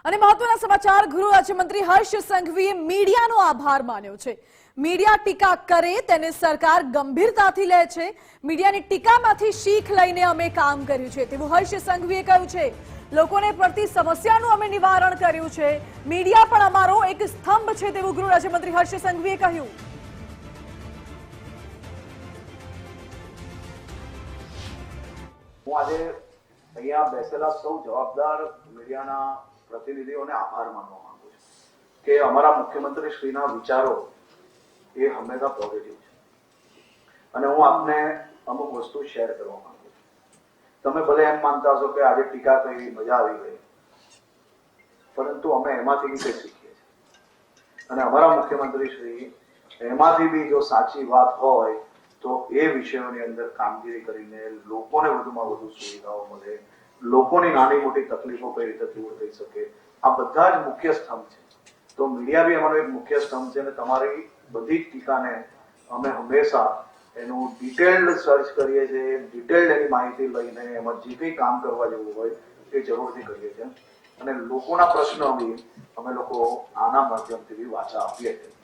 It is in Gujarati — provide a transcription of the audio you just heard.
અને મહત્વના સમાચાર, ગૃહ રાજ્યમંત્રી હર્ષ સંઘવીએ મીડિયાનો આભાર માન્યો છે। મીડિયા ટીકા કરે તેને સરકાર ગંભીરતાથી લે છે। મીડિયાની ટીકામાંથી શીખ લઈને અમે કામ કર્યું છે તેવું હર્ષ સંઘવીએ કહ્યું છે। લોકોને પડતી સમસ્યાનું અમે નિવારણ કર્યું છે। મીડિયા પણ અમારો એક સ્તંભ છે તેવું ગૃહ રાજ્યમંત્રી હર્ષ સંઘવીએ કહ્યું। હું આજે અહીંયા બેસેલા સૌ જવાબદાર મીડિયાના પ્રતિનિધિઓને આભાર માનવા માંગુ છું કે અમારા મુખ્યમંત્રી શ્રીના વિચારો એ હંમેશા પોઝિટિવ છે અને હું આપને અમુક વસ્તુ શેર કરવા માંગુ છું। તમે ભલે એમ માનતા હશો કે આજે ટીકા કરી મજા આવી ગઈ, પરંતુ અમે એમાંથી બી કંઈ શીખીએ છીએ અને અમારા મુખ્યમંત્રી શ્રી એમાંથી બી જો સાચી વાત હોય તો એ વિષયોની અંદર કામગીરી કરીને લોકોને વધુમાં વધુ સુવિધાઓ મળે, લોકોની નાની મોટી તકલીફો કઈ રીતે દૂર થઈ શકે, આ બધા જ મુખ્ય સ્તંભ છે। તો મીડિયા બી અમારો એક મુખ્ય સ્તંભ છે અને તમારી બધી જ ટીકાને અમે હંમેશા એનું ડિટેલ્ડ સર્ચ કરીએ છીએ, ડિટેલ્ડ એની માહિતી લઈને એમાં જે કંઈ કામ કરવા જેવું હોય એ જરૂરથી કરીએ છીએ અને લોકોના પ્રશ્નો બી અમે લોકો આના માધ્યમથી બી વાચા આપીએ છીએ।